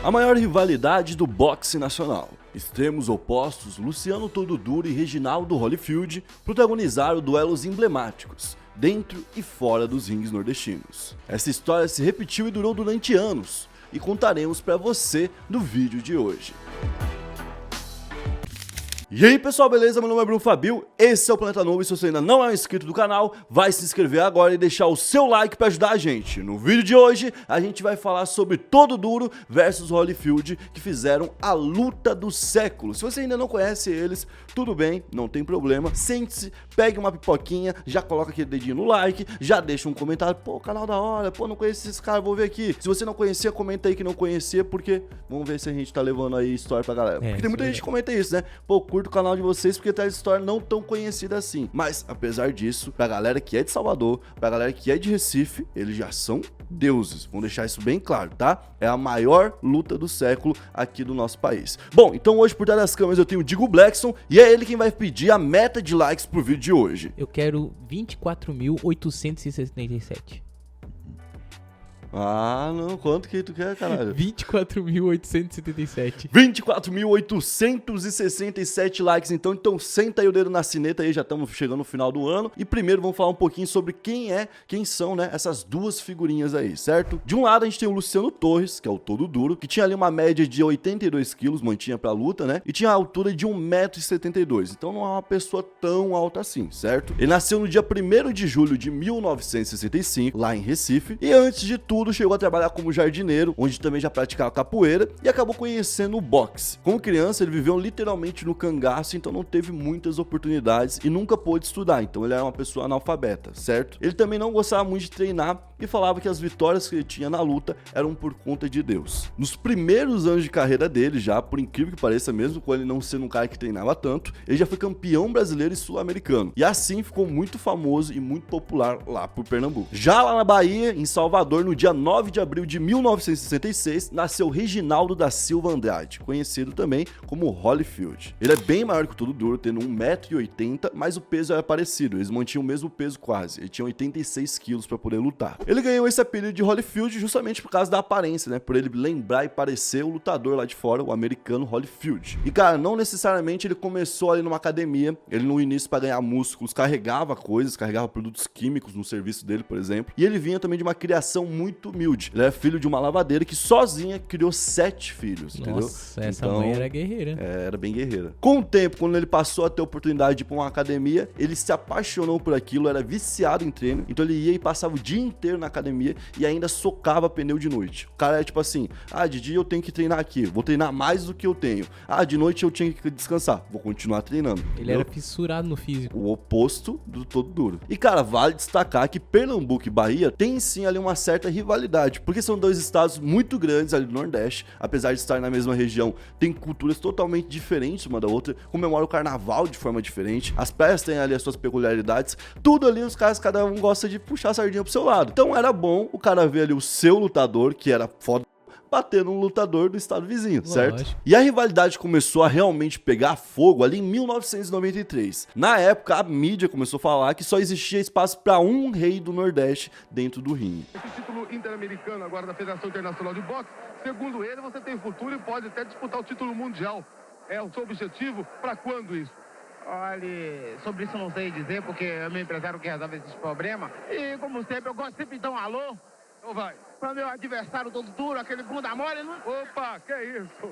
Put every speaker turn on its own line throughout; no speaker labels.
A maior rivalidade do boxe nacional. Extremos opostos, Luciano Todo Duro e Reginaldo Holyfield protagonizaram duelos emblemáticos, dentro e fora dos rings nordestinos. Essa história se repetiu e durou durante anos, e contaremos para você no vídeo de hoje. E aí pessoal, beleza? Meu nome é Bruno Fabio, esse é o Planeta Novo e se você ainda não é inscrito do canal, vai se inscrever agora e deixar o seu like para ajudar a gente. No vídeo de hoje, a gente vai falar sobre Todo Duro versus Holyfield, que fizeram a luta do século. Se você ainda não conhece eles, tudo bem, não tem problema, sente-se, pegue uma pipoquinha, já coloca aquele dedinho no like, já deixa um comentário, pô, canal da hora, pô, não conheço esses caras, vou ver aqui. Se você não conhecia, comenta aí que não conhecia, porque vamos ver se a gente tá levando aí história pra galera. Porque tem muita gente que comenta isso, né? Pô, curto o canal de vocês porque tem história não tão conhecida assim. Mas, apesar disso, pra galera que é de Salvador, pra galera que é de Recife, eles já são deuses. Vamos deixar isso bem claro, tá? É a maior luta do século aqui do nosso país. Bom, então hoje por trás das câmeras eu tenho o Digo Blackson e é ele quem vai pedir a meta de likes pro vídeo de hoje.
Eu quero 24.877.
Ah, não. Quanto que tu quer, caralho?
24.877.
24.867 likes, então senta aí o dedo na sineta aí, já estamos chegando no final do ano. E primeiro vamos falar um pouquinho sobre quem são, né, essas duas figurinhas aí, certo? De um lado a gente tem o Luciano Torres, que é o Todo Duro, que tinha ali uma média de 82 quilos, mantinha pra luta, né? E tinha a altura de 1,72 m, então não é uma pessoa tão alta assim, certo? Ele nasceu no dia 1º de julho de 1965, lá em Recife, e antes de tudo chegou a trabalhar como jardineiro, onde também já praticava capoeira e acabou conhecendo o boxe. Como criança, ele viveu literalmente no cangaço, então não teve muitas oportunidades e nunca pôde estudar, então ele era uma pessoa analfabeta, certo? Ele também não gostava muito de treinar e falava que as vitórias que ele tinha na luta eram por conta de Deus. Nos primeiros anos de carreira dele, já, por incrível que pareça, mesmo com ele não sendo um cara que treinava tanto, ele já foi campeão brasileiro e sul-americano, e assim ficou muito famoso e muito popular lá por Pernambuco. Já lá na Bahia, em Salvador, no dia 9 de abril de 1966, nasceu Reginaldo da Silva Andrade, conhecido também como Holyfield. Ele é bem maior que o Todo Duro, tendo 1,80 m, mas o peso era parecido, eles mantinham o mesmo peso quase, ele tinha 86 quilos para poder lutar. Ele ganhou esse apelido de Holyfield justamente por causa da aparência, né, por ele lembrar e parecer o lutador lá de fora, o americano Holyfield. E cara, não necessariamente ele começou ali numa academia, ele no início para ganhar músculos carregava coisas, carregava produtos químicos no serviço dele, por exemplo, e ele vinha também de uma criação muito humilde. Ele era filho de uma lavadeira que sozinha criou 7 filhos, entendeu?
Nossa, essa mãe era guerreira.
Era bem guerreira. Com o tempo, quando ele passou a ter a oportunidade de ir pra uma academia, ele se apaixonou por aquilo, era viciado em treino, então ele ia e passava o dia inteiro na academia e ainda socava pneu de noite. O cara é tipo assim, de dia eu tenho que treinar aqui, vou treinar mais do que eu tenho. De noite eu tinha que descansar, vou continuar treinando.
Ele era fissurado no físico.
O oposto do Todo Duro. E cara, vale destacar que Pernambuco e Bahia tem sim ali uma certa rivalidade, porque são dois estados muito grandes ali do Nordeste, apesar de estar na mesma região, tem culturas totalmente diferentes uma da outra, comemoram o carnaval de forma diferente, as praias têm ali as suas peculiaridades, tudo ali os caras, cada um gosta de puxar a sardinha pro seu lado. Então era bom o cara ver ali o seu lutador, que era foda, bater num lutador do estado vizinho, certo?
Lógico.
E a rivalidade começou a realmente pegar fogo ali em 1993. Na época, a mídia começou a falar que só existia espaço para um rei do Nordeste dentro do ringue.
Esse título interamericano agora da Federação Internacional de Boxe, segundo ele, você tem futuro e pode até disputar o título mundial. É o seu objetivo? Para quando isso?
Olha, sobre isso eu não sei dizer, porque é o meu empresário que resolve esses problemas. E, como sempre, eu gosto sempre de dar um alô.
Então vai.
Para meu adversário Todo Duro, aquele bunda mole, não?
Opa, que é isso?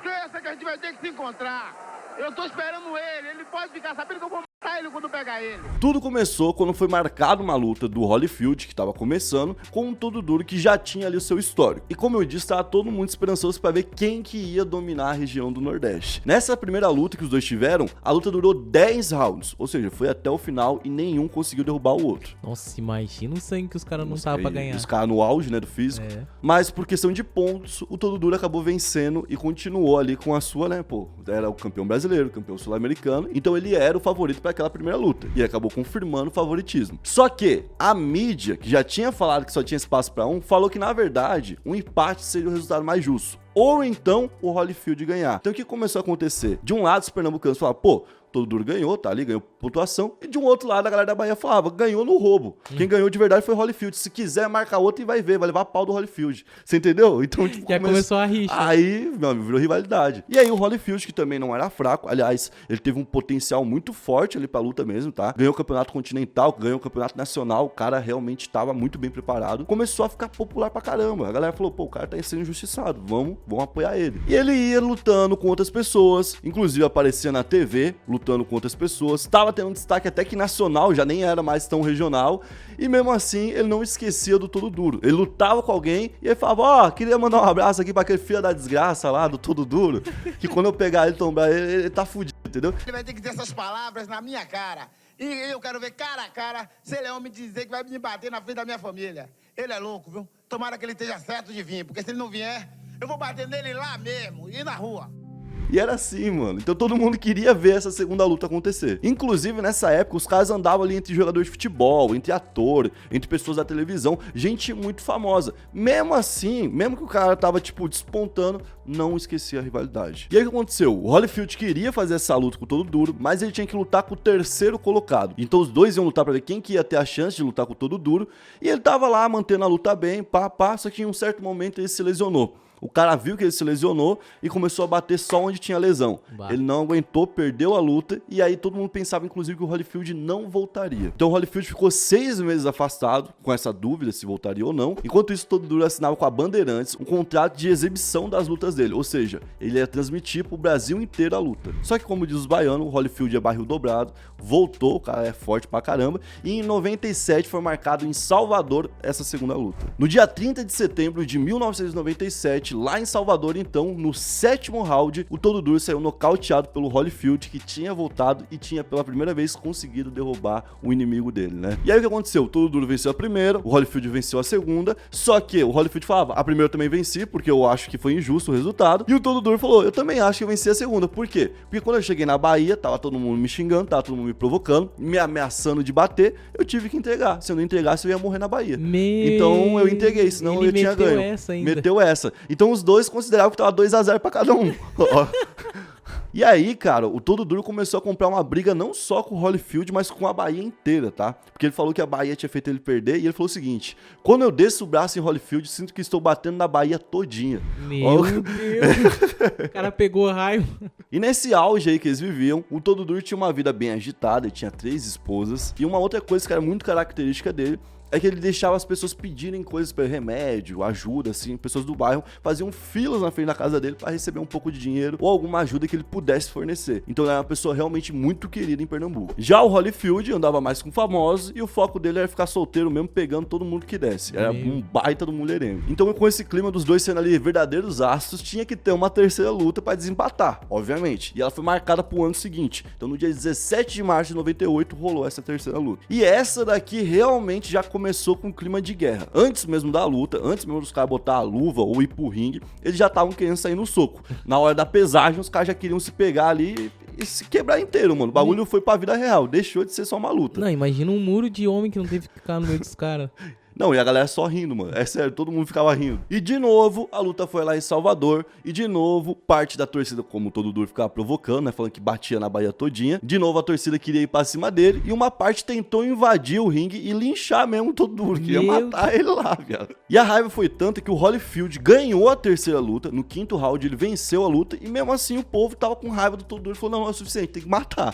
Que é essa que a gente vai ter que se encontrar. Eu tô esperando ele pode ficar sabendo que eu vou matar ele quando pegar ele.
Tudo começou quando foi marcada uma luta do Holyfield, que estava começando, com um Todo Duro que já tinha ali o seu histórico. E como eu disse, estava todo mundo esperançoso para ver quem que ia dominar a região do Nordeste. Nessa primeira luta que os dois tiveram, a luta durou 10 rounds, ou seja, foi até o final e nenhum conseguiu derrubar o outro.
Nossa, imagina o sangue que os caras não estavam pra ganhar.
Os caras no auge, né, do físico. Mas por questão de pontos, o Todo Duro acabou vencendo e continuou ali com a sua, né, era o campeão brasileiro, campeão sul-americano, então ele era o favorito para aquela primeira luta e acabou confirmando o favoritismo. Só que a mídia, que já tinha falado que só tinha espaço para um, falou que na verdade um empate seria o resultado mais justo. Ou então o Holyfield ganhar. Então o que começou a acontecer? De um lado, os pernambucanos falaram, pô, Todo Duro ganhou, tá ali, ganhou pontuação. E de um outro lado, a galera da Bahia falava, ganhou no roubo. Quem ganhou de verdade foi o Holyfield. Se quiser marcar outro, e vai ver, vai levar a pau do Holyfield. Você entendeu? Então, tipo,
Já começou a rixa.
Aí, meu amigo, virou rivalidade. E aí o Holyfield, que também não era fraco, aliás, ele teve um potencial muito forte ali pra luta mesmo, tá? Ganhou o campeonato continental, ganhou o campeonato nacional, o cara realmente tava muito bem preparado. Começou a ficar popular pra caramba. A galera falou, pô, o cara tá sendo injustiçado, vamos apoiar ele. E ele ia lutando com outras pessoas, inclusive aparecia na TV, lutando com outras pessoas. Tava tendo um destaque até que nacional, já nem era mais tão regional. E mesmo assim, ele não esquecia do Todo Duro. Ele lutava com alguém e ele falava, ó, queria mandar um abraço aqui pra aquele filho da desgraça lá, do Todo Duro, que quando eu pegar ele e tombar ele tá fudido, entendeu?
Ele vai ter que ter essas palavras na minha cara. E eu quero ver cara a cara se ele é homem dizer que vai me bater na frente da minha família. Ele é louco, viu? Tomara que ele esteja certo de vir, porque se ele não vier, eu vou bater nele lá mesmo e na rua.
E era assim, mano. Então todo mundo queria ver essa segunda luta acontecer. Inclusive, nessa época, os caras andavam ali entre jogadores de futebol, entre ator, entre pessoas da televisão, gente muito famosa. Mesmo assim, mesmo que o cara tava, tipo, despontando, não esquecia a rivalidade. E aí o que aconteceu? O Holyfield queria fazer essa luta com o Todo Duro, mas ele tinha que lutar com o terceiro colocado. Então os dois iam lutar pra ver quem que ia ter a chance de lutar com o Todo Duro. E ele tava lá, mantendo a luta bem, só que em um certo momento ele se lesionou. O cara viu que ele se lesionou e começou a bater só onde tinha lesão. Ele não aguentou, perdeu a luta e aí todo mundo pensava, inclusive, que o Holyfield não voltaria. Então o Holyfield ficou 6 meses afastado, com essa dúvida se voltaria ou não. Enquanto isso, Todo Duro assinava com a Bandeirantes um contrato de exibição das lutas dele. Ou seja, ele ia transmitir pro Brasil inteiro a luta. Só que, como diz os baianos, o Holyfield é barril dobrado, voltou, o cara é forte pra caramba. E em 97 foi marcado em Salvador essa segunda luta. No dia 30 de setembro de 1997, lá em Salvador, então, no 7º round, o Todo Duro saiu nocauteado pelo Holyfield, que tinha voltado e tinha pela primeira vez conseguido derrubar o inimigo dele, né? E aí o que aconteceu? O Todo Duro venceu a primeira, o Holyfield venceu a segunda, só que o Holyfield falava, a primeira eu também venci, porque eu acho que foi injusto o resultado, e o Todo Duro falou, eu também acho que eu venci a segunda. Por quê? Porque quando eu cheguei na Bahia, tava todo mundo me xingando, tava todo mundo me provocando, me ameaçando de bater, eu tive que entregar. Se eu não entregasse, eu ia morrer na Bahia. Então eu entreguei, senão eu tinha ganho. Meteu essa. Então os dois consideravam que tava 2-0 pra cada um. E aí, cara, o Todo Duro começou a comprar uma briga não só com o Holyfield, mas com a Bahia inteira, tá? Porque ele falou que a Bahia tinha feito ele perder e ele falou o seguinte, quando eu desço o braço em Holyfield, sinto que estou batendo na Bahia todinha.
Meu Deus, o cara pegou raiva.
E nesse auge aí que eles viviam, o Todo Duro tinha uma vida bem agitada, ele tinha 3 esposas, e uma outra coisa que era muito característica dele, é que ele deixava as pessoas pedirem coisas para remédio, ajuda, assim, pessoas do bairro faziam filas na frente da casa dele para receber um pouco de dinheiro ou alguma ajuda que ele pudesse fornecer. Então ele era uma pessoa realmente muito querida em Pernambuco. Já o Holyfield andava mais com famosos e o foco dele era ficar solteiro mesmo, pegando todo mundo que desse. Era um baita do mulherengo. Então com esse clima dos dois sendo ali verdadeiros astros, tinha que ter uma terceira luta para desempatar, obviamente. E ela foi marcada pro ano seguinte. Então no dia 17 de março de 98 rolou essa terceira luta. E essa daqui realmente já começou com um clima de guerra. Antes mesmo da luta, antes mesmo dos caras botar a luva ou ir pro ringue, eles já estavam querendo sair no soco. Na hora da pesagem, os caras já queriam se pegar ali e se quebrar inteiro, mano. O bagulho foi pra vida real, deixou de ser só uma luta.
Não, imagina um muro de homem que não teve que ficar no meio dos caras.
Não, e a galera só rindo, mano. É sério, todo mundo ficava rindo. E de novo, a luta foi lá em Salvador. E de novo, parte da torcida, como o Todo Duro ficava provocando, né? Falando que batia na Bahia todinha. De novo, a torcida queria ir pra cima dele. E uma parte tentou invadir o ringue e linchar mesmo o Todo Duro. Queria matar ele lá, viado. E a raiva foi tanta que o Holyfield ganhou a terceira luta. No 5º round, ele venceu a luta. E mesmo assim, o povo tava com raiva do Todo Duro. Falou, não é o suficiente, tem que matar.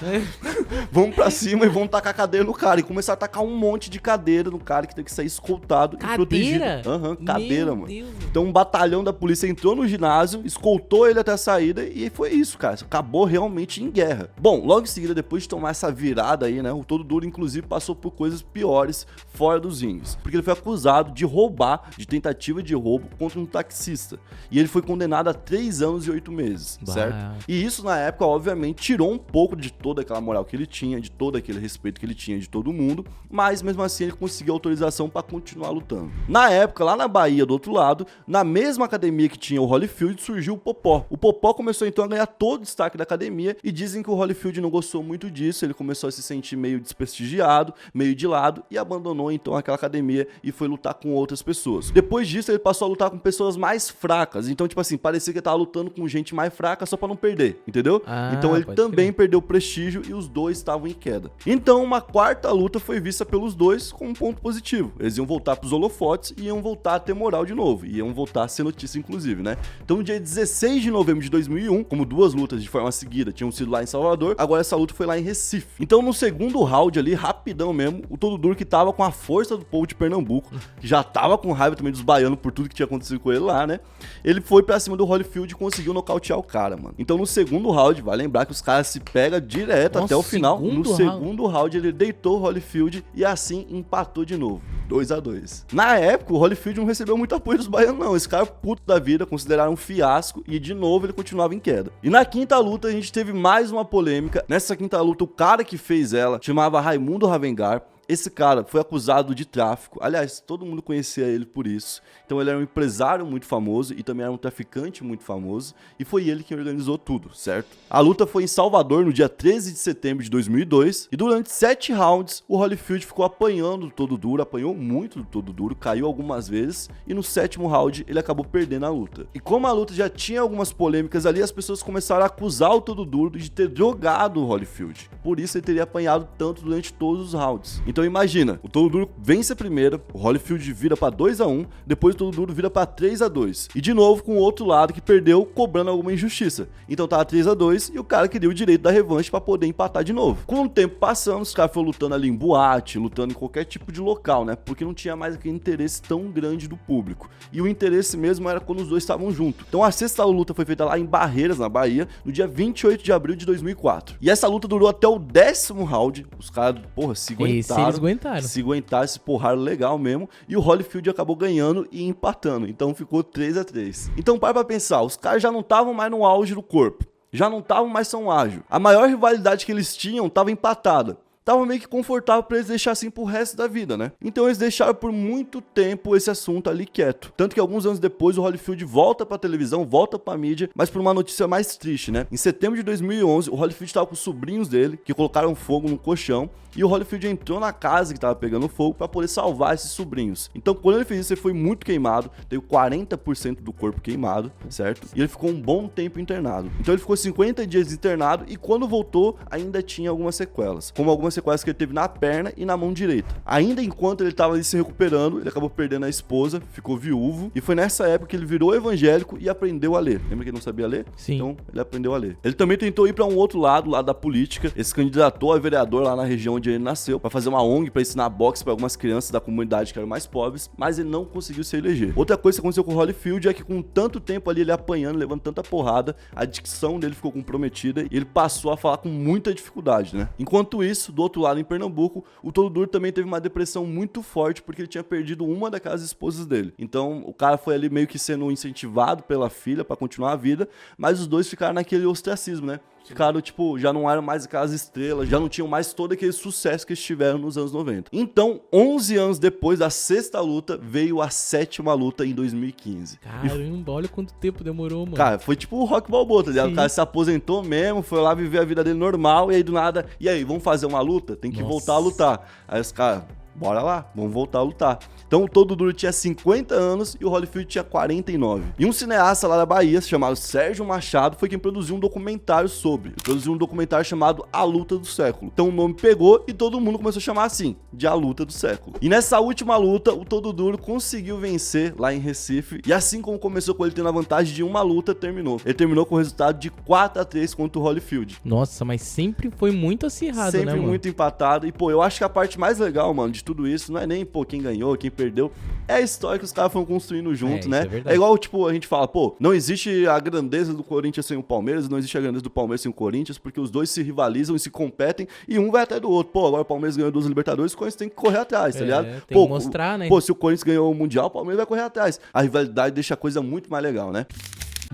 Vamos pra cima e vamos tacar cadeira no cara. E começar a tacar um monte de cadeira no cara que tem que sair escoltado.
Cadeira?
Cadeira, mano.
Deus.
Então um batalhão da polícia entrou no ginásio, escoltou ele até a saída e foi isso, cara. Acabou realmente em guerra. Bom, logo em seguida, depois de tomar essa virada aí, né, o Todo Duro, inclusive, passou por coisas piores fora dos rings. Porque ele foi acusado de roubar, de tentativa de roubo contra um taxista. E ele foi condenado a 3 anos e 8 meses, certo? E isso, na época, obviamente, tirou um pouco de toda aquela moral que ele tinha, de todo aquele respeito que ele tinha de todo mundo, mas mesmo assim ele conseguiu autorização para continuar continuar lutando. Na época, lá na Bahia, do outro lado, na mesma academia que tinha o Holyfield, surgiu o Popó. O Popó começou então a ganhar todo o destaque da academia e dizem que o Holyfield não gostou muito disso, ele começou a se sentir meio desprestigiado, meio de lado e abandonou então aquela academia e foi lutar com outras pessoas. Depois disso, ele passou a lutar com pessoas mais fracas, então tipo assim, parecia que ele tava lutando com gente mais fraca só pra não perder, entendeu? Então ele também perdeu prestígio e os dois estavam em queda. Então uma quarta luta foi vista pelos dois como um ponto positivo. Eles iam voltar pros holofotes e iam voltar a ter moral de novo, iam voltar a ser notícia inclusive, né? Então no dia 16 de novembro de 2001, como duas lutas de forma seguida tinham sido lá em Salvador, agora essa luta foi lá em Recife. Então no segundo round ali, rapidão mesmo, o Todo Duro, que tava com a força do povo de Pernambuco, que já tava com raiva também dos baianos por tudo que tinha acontecido com ele lá, né? Ele foi pra cima do Holyfield e conseguiu nocautear o cara, mano. Então no segundo round, vai lembrar que os caras se pegam direto até o final. No segundo round ele deitou o Holyfield e assim empatou de novo. 2-2. Na época, o Holyfield não recebeu muito apoio dos baianos, não. Esse cara puto da vida, consideraram um fiasco e de novo ele continuava em queda. E na quinta luta a gente teve mais uma polêmica. Nessa quinta luta, o cara que fez ela chamava Raimundo Ravengar. Esse cara foi acusado de tráfico. Aliás, todo mundo conhecia ele por isso. Então ele era um empresário muito famoso e também era um traficante muito famoso. E foi ele quem organizou tudo, certo? A luta foi em Salvador no dia 13 de setembro de 2002. E durante 7 rounds, o Holyfield ficou apanhando do Todo Duro. Apanhou muito do Todo Duro, caiu algumas vezes. E no 7º round, ele acabou perdendo a luta. E como a luta já tinha algumas polêmicas ali, as pessoas começaram a acusar o Todo Duro de ter drogado o Holyfield. Por isso ele teria apanhado tanto durante todos os rounds. Então imagina, o Todo Duro vence a primeira, o Holyfield vira pra 2-1, depois o Todo Duro vira pra 3-2. E de novo com o outro lado que perdeu, cobrando alguma injustiça. Então tava 3-2 e o cara queria o direito da revanche pra poder empatar de novo. Com o tempo passando, os caras foram lutando ali em boate, lutando em qualquer tipo de local, né? Porque não tinha mais aquele interesse tão grande do público. E o interesse mesmo era quando os dois estavam juntos. Então a sexta luta foi feita lá em Barreiras, na Bahia, no dia 28 de abril de 2004. E essa luta durou até o 10º round. Os caras, porra, se aguentaram. Se aguentaram, se porraram legal mesmo. E o Holyfield acabou ganhando e empatando. Então ficou 3-3. Então para pra pensar, os caras já não estavam mais no auge do corpo. Já não estavam mais tão ágil. A maior rivalidade que eles tinham estava empatada. Tava meio que confortável pra eles deixarem assim pro resto da vida, né? Então eles deixaram por muito tempo esse assunto ali quieto. Tanto que alguns anos depois o Holyfield volta pra televisão, volta pra mídia, mas por uma notícia mais triste, né? Em setembro de 2011, o Holyfield tava com os sobrinhos dele, que colocaram fogo no colchão, e o Holyfield entrou na casa que tava pegando fogo pra poder salvar esses sobrinhos. Então quando ele fez isso, ele foi muito queimado, teve 40% do corpo queimado, certo? E ele ficou um bom tempo internado. Então ele ficou 50 dias internado e quando voltou, ainda tinha algumas sequelas. Como algumas sequelas que ele teve na perna e na mão direita. Ainda enquanto ele estava ali se recuperando, ele acabou perdendo a esposa, ficou viúvo, e foi nessa época que ele virou evangélico e aprendeu a ler. Lembra que ele não sabia ler?
Sim.
Então ele aprendeu a ler. Ele também tentou ir para um outro lado, lado da política. Ele se candidatou a vereador lá na região onde ele nasceu, para fazer uma ONG para ensinar boxe para algumas crianças da comunidade que eram mais pobres, mas ele não conseguiu se eleger. Outra coisa que aconteceu com o Holyfield é que com tanto tempo ali ele apanhando, levando tanta porrada, a dicção dele ficou comprometida e ele passou a falar com muita dificuldade, né? Enquanto isso, do outro lado em Pernambuco, o Todo Duro também teve uma depressão muito forte porque ele tinha perdido uma daquelas esposas dele. Então o cara foi ali meio que sendo incentivado pela filha para continuar a vida, mas os dois ficaram naquele ostracismo, né? Ficaram, tipo, já não eram mais aquelas estrelas, já não tinham mais todo aquele sucesso que eles tiveram nos anos 90. Então, 11 anos depois da sexta luta, veio a 7ª luta em 2015.
Caramba, olha quanto tempo demorou, mano.
Cara, foi tipo o Rock Balboa, tá ligado? O cara se aposentou mesmo, foi lá viver a vida dele normal, e aí do nada, e aí, vamos fazer uma luta? Tem que voltar a lutar. Aí os caras, bora lá, vamos voltar a lutar. Então o Todo Duro tinha 50 anos e o Holyfield tinha 49. E um cineasta lá da Bahia, chamado Sérgio Machado, foi quem produziu um documentário sobre. Ele produziu um documentário chamado A Luta do Século. Então o nome pegou e todo mundo começou a chamar assim, de A Luta do Século. E nessa última luta, o Todo Duro conseguiu vencer lá em Recife. E assim como começou com ele tendo a vantagem de uma luta, terminou. Ele terminou com o resultado de 4-3 contra o Holyfield.
Nossa, mas sempre foi muito acirrado, né, mano?
Sempre muito empatado. E, pô, eu acho que a parte mais legal, mano, de tudo isso, não é nem, pô, quem ganhou, quem perdeu. É a história que os caras foram construindo junto, né? É igual, tipo, a gente fala, pô, não existe a grandeza do Corinthians sem o Palmeiras, não existe a grandeza do Palmeiras sem o Corinthians, porque os dois se rivalizam e se competem e um vai atrás do outro. Pô, agora o Palmeiras ganhou 2 Libertadores, o Corinthians tem que correr atrás, tá ligado?
Tem que mostrar, né?
Pô, se o Corinthians ganhou o Mundial, o Palmeiras vai correr atrás. A rivalidade deixa a coisa muito mais legal, né?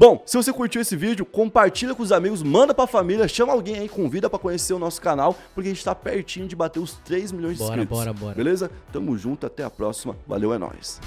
Bom, se você curtiu esse vídeo, compartilha com os amigos, manda pra família, chama alguém aí, convida pra conhecer o nosso canal, porque a gente tá pertinho de bater os 3 milhões de inscritos.
Bora.
Beleza? Tamo junto, até a próxima. Valeu, é nóis.